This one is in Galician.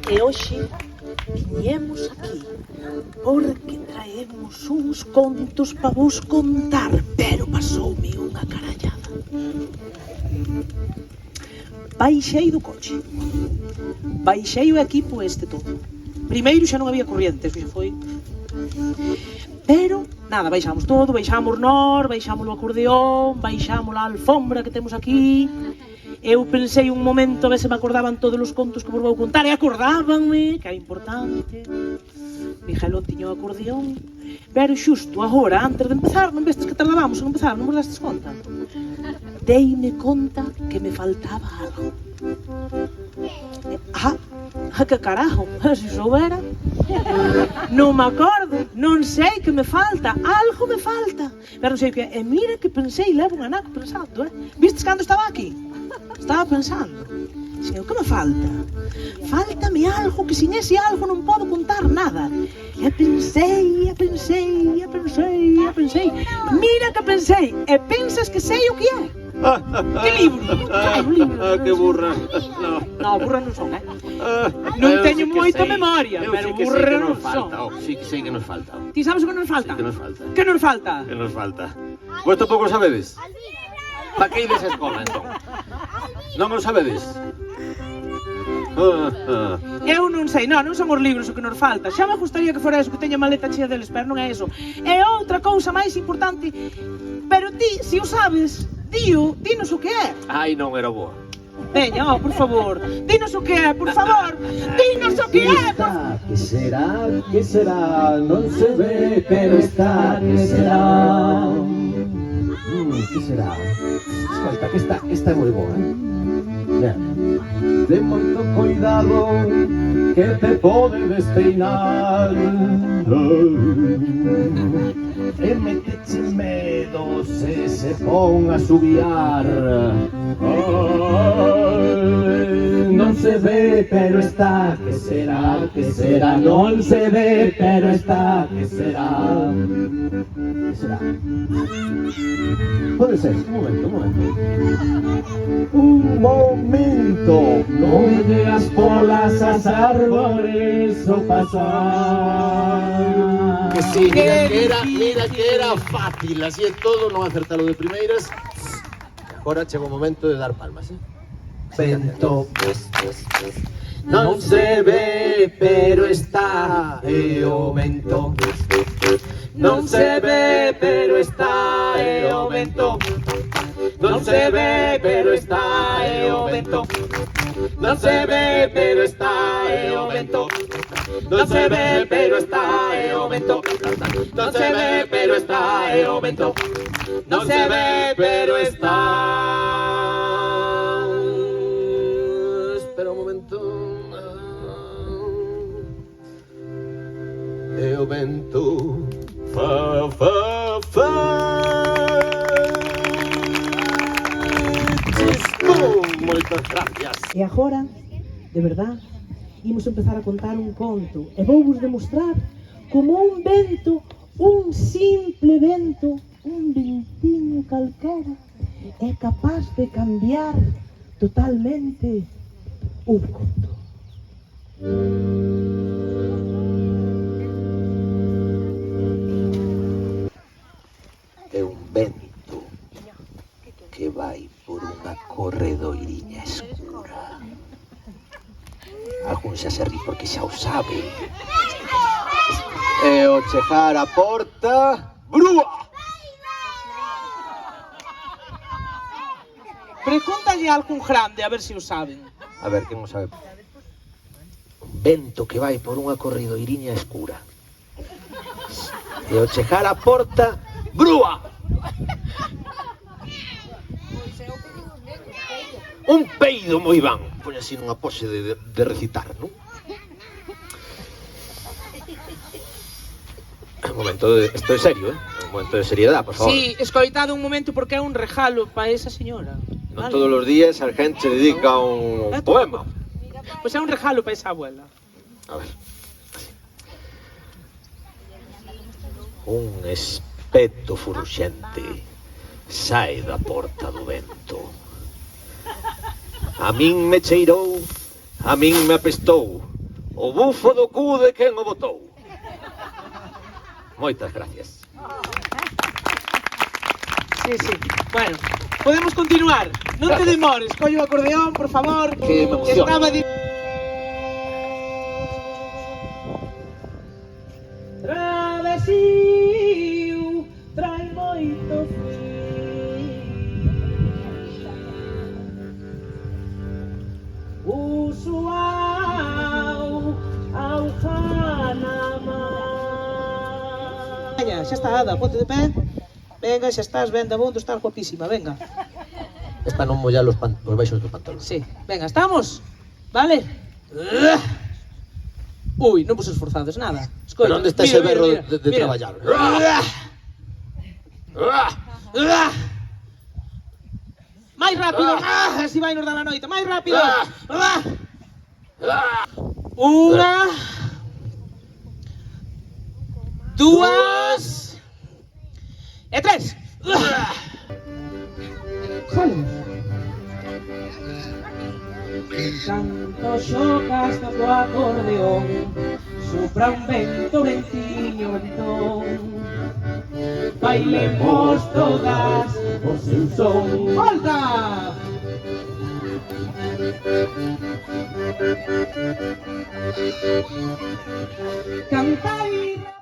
E hoxe viñemos aquí porque traemos uns contos pa vos contar, pero pasoume unha carallada. Baixei do coche, baixei o equipo todo. Primeiro xa non había corriente, eso xa foi. Pero, nada, baixamos todo, baixamos nós, baixamos o acordeón, baixamos a alfombra que temos aquí. Eu pensei un momento a ver se me acordaban todos os contos que vos vou contar, e acordábanme, que era importante. Miguelón tiña o acordeón, pero xusto agora, antes de empezar, non vestes que tardábamos en empezar, non vos dastes conta? Deime conta que me faltaba algo. Que carajo, se soubera. Non me acordo, non sei que me falta, algo me falta. Pero non sei o que é, e mira que pensei, levo un anaco pensando, Vistes cando estaba aquí? Estaba pensando, o que me falta? Faltame algo que sin ese algo non podo contar nada. E pensei, mira que pensei, e pensas que sei o que é. Que libro? Un libro. Que burra. No, burra non son, Non teño moita memoria, pero burra non son. Sí que sei que nos falta. Ti sabes o que nos falta? Que nos falta. Que nos falta? Que nos falta. Vos tampouco sabedes? Pa que ides a escola, entón? Non o sabedes? Eu non sei, non son os libros o que nos falta. Xa me gustaría que fora eso, que teña maleta chea deles, pero non é eso. É outra cousa máis importante. Pero ti, se o sabes, dinos o que é. Ai, non era boa. Veña, por favor, dinos o que é, por favor. Dinos o que é, por favor. Que será, non se ve, pero está, que será. Que será? Escolta, que esta é moi boa, Ten moito cuidado que te pode despeinar. E meteche medo se pon a subiar. Non se ve, pero está, que será, non se ve, pero está, que será. Que será? Pode ser, un momento. Non veas polas as árbores o pasar. Que sí, mira que era fácil, así é todo, non acertalo de primeiras. Agora chega o momento de dar palmas, Vento, non se ve, pero está, e o vento. Non se ve, pero está, e o vento. Non se ve, pero está, e o vento. Non se ve, pero está, e o vento. Non se ve, pero está, e o vento. Non se ve, pero está, e o vento. Non se ve, pero está. Espera un momento. E o vento. Fa, fa, fa. Moitas gracias. E agora, de verdad, imos empezar a contar un conto e vouvos demostrar como un vento, un simple vento, un ventiño calquera, é capaz de cambiar totalmente un conto. É un vento que vai por unha corredoiriña escura. Algún xa se ri porque xa o sabe. E ao chegar a porta, brúa! Pregúntalle a algún grande a ver se o saben. A ver, quen o sabe? Un vento que vai por unha corredoiriña escura. E ao chegar a porta, brúa! Un peido moi van. Põe así nunha pose de recitar, non? Un momento, isto é serio, Un momento de seriedade, por favor. Sí, escoitade un momento porque é un regalo para esa señora. Non todos os días a gente dedica un poema. Pois é un regalo para esa abuela. A ver. Un espeto furuxente sae da porta do vento. A min me cheirou, a min me apestou, o bufo do cu de quen o botou. Moitas gracias. Sí, sí. Bueno, podemos continuar. Non te demores, coño o acordeón, por favor. Que me emociona. Estaba Travesiu trai moito usual ao Janama. Veña, xa está, Ada, ponte de pé. Venga, xa estás ben dabondo, estás guapísima, venga. Es para non mollar os baixos dos pantalones. Sí, venga, estamos. Vale. Uy, non vos esforzades nada. Escoita, Pero onde está ese berro de traballar? Máis rápido. Así vai nos dar a noite. Máis rápido. Unha. Dúas. E tres. Salimos. Canto xocas co acordeón, sopra un vento ventiño ventón. Bailemos todas o seu son. Volta! Cantai